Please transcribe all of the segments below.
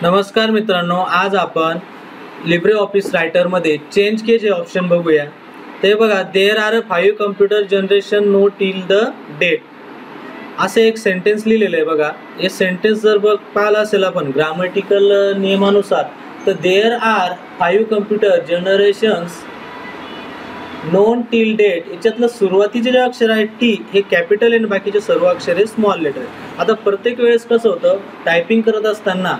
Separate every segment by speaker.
Speaker 1: नमस्कार मित्रांनो, आज आपण लिब्रे ऑफिस रायटरमध्ये चेंज केस हे ऑप्शन बघूया. ते बघा, there are 5 computer generation no till the date असे एक सेंटेन्स लिहिलेलं आहे. बघा, हे सेंटेन्स जर पाहिलं असेल आपण ग्रामॅटिकल नियमानुसार, तर there are 5 computer generations known till date याच्यातलं सुरुवातीचे जे अक्षर आहे टी हे कॅपिटल आणि बाकीचे सर्व अक्षरे स्मॉल लेटर आहे. आता प्रत्येक वेळेस कसं होतं, टायपिंग करत असताना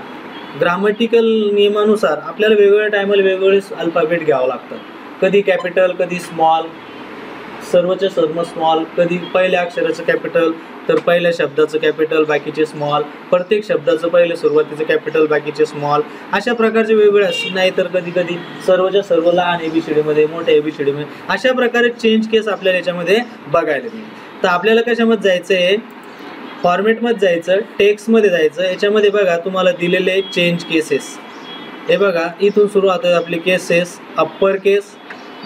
Speaker 1: ग्रामॅटिकल नियमानुसार आपल्याला वेगवेगळ्या टायमाला वेगवेगळे अल्फाबेट घ्यावं लागतं. कधी कॅपिटल, कधी स्मॉल, सर्वचे सर्व स्मॉल, कधी पहिल्या अक्षराचं कॅपिटल तर पहिल्या शब्दाचं कॅपिटल बाकीचे स्मॉल, प्रत्येक शब्दाचं पहिले सुरुवातीचं कॅपिटल बाकीचे स्मॉल, अशा प्रकारचे वेगवेगळे. नाही तर कधी कधी सर्वच्या सर्व लहान एबीसीडीमध्ये, मोठ्या एबीसीडीमध्ये, अशा प्रकारे चेंज केस आपल्याला याच्यामध्ये बघायला मिळेल. तर आपल्याला कशामध्ये जायचं आहे, फॉर्मेटमध्ये जायचं, टेक्स्टमध्ये जायचं. याच्यामध्ये बघा तुम्हाला दिलेले चेंज केसेस. हे बघा, इथून सुरू होतात आपले केसेस: अप्पर केस,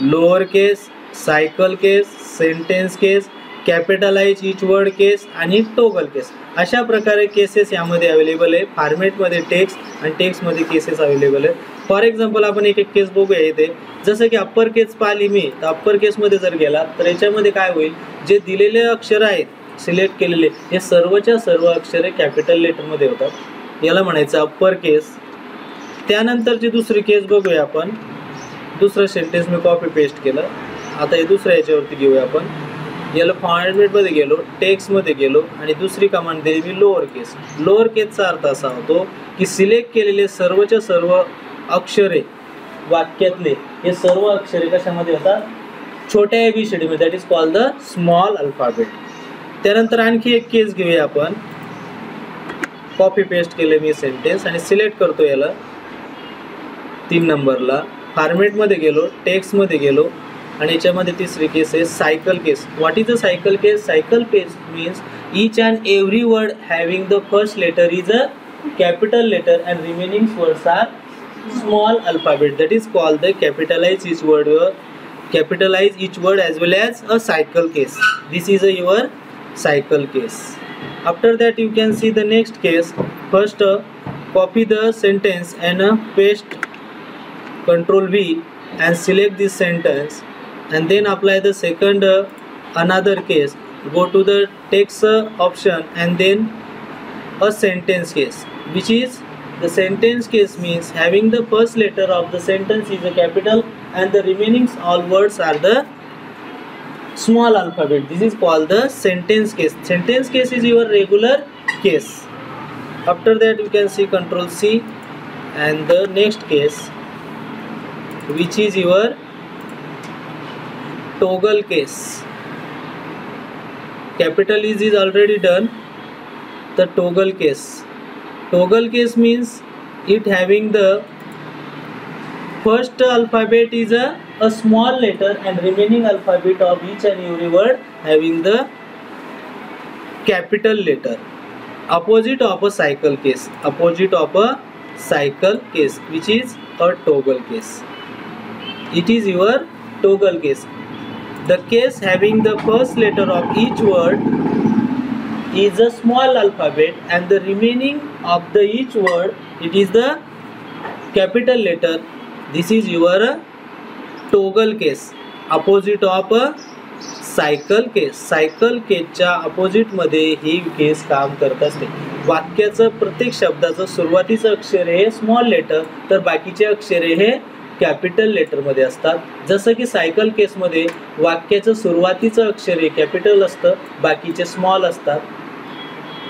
Speaker 1: लोअर केस, सायकल केस, सेंटेन्स केस, कॅपिटलाइज इच वर्ड केस आणि टोगल केस. अशा प्रकारे केसेस यामध्ये अवेलेबल आहे. फॉर्मेटमध्ये टेक्स्ट आणि टेक्स्टमध्ये केसेस अवेलेबल आहे. फॉर एक्झाम्पल आपण एक केस बघूया इथे. जसं की अप्पर केस पाहिली मी, तर अप्पर केसमध्ये जर गेला तर याच्यामध्ये काय होईल, जे दिलेले अक्षर आहेत सिलेक्ट केलेले हे सर्वच्या सर्व अक्षरे कॅपिटल लेटरमध्ये होतात. याला म्हणायचं अप्पर केस. त्यानंतरची दुसरी केस बघूया आपण. दुसरं सेंटेन्स मी कॉपी पेस्ट केलं. आता हे दुसऱ्या याच्यावरती घेऊया आपण. याला फॉर्मेटमध्ये गेलो, टेक्स्टमध्ये गेलो आणि दुसरी कमांड दिली मी लोअर केस. लोअर केसचा अर्थ असा होतो की सिलेक्ट केलेले सर्वच्या सर्व अक्षरे वाक्यातले हे सर्व अक्षरे कशामध्ये होतात, छोट्या एबीसीडीमध्ये, that is called the small alphabet. त्यानंतर आणखी एक केस घेऊया आपण. कॉपी पेस्ट केले मी सेंटेन्स आणि सिलेक्ट करतो याला 3 नंबरला. फॉर्मेटमध्ये गेलो, टेक्स्टमध्ये गेलो आणि याच्यामध्ये तिसरी केस आहे cycle case. What is a cycle case? Cycle case means each and every word having the first letter is a capital letter and remaining words are small alphabet. That is called the capitalize each word as well as a cycle case. This is your cycle case. After that you can see the next case. First copy the sentence and paste Ctrl V and select this sentence, and then apply the second another case. Go to the text option and then a sentence case, which is the sentence case means having the first letter of the sentence is a capital and the remaining all words are the small alphabet. This is called the sentence case. Sentence case is your regular case. After that you can see Ctrl C and the next case, which is your toggle case. Capital is already done. The toggle case. Toggle case means it having the first alphabet is a small letter and remaining alphabet of each and every word having the capital letter. Opposite of a cycle case. Opposite of a cycle case, which is a toggle case. It is your toggle case. The case having the first letter of each word is a small alphabet and the remaining of the each word it is the capital letter. This is your toggle case. Opposite of a cycle case. Cycle caseच्या opposite मध्ये ही केस काम करत असते. वाक्याचं प्रत्येक शब्दाचं सुरुवातीचं अक्षर हे स्मॉल लेटर तर बाकीचे अक्षरे हे कॅपिटल लेटरमध्ये असतात. जसं की सायकल केसमध्ये वाक्याचं सुरुवातीचं अक्षर हे कॅपिटल असतं, बाकीचे स्मॉल असतात.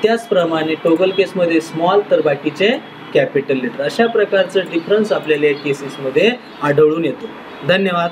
Speaker 1: त्याचप्रमाणे टोगल केसमध्ये स्मॉल तर बाकीचे कॅपिटल लेटर. अशा प्रकारचं डिफरन्स आपल्याला या केसेसमध्ये आढळून येतो. धन्यवाद.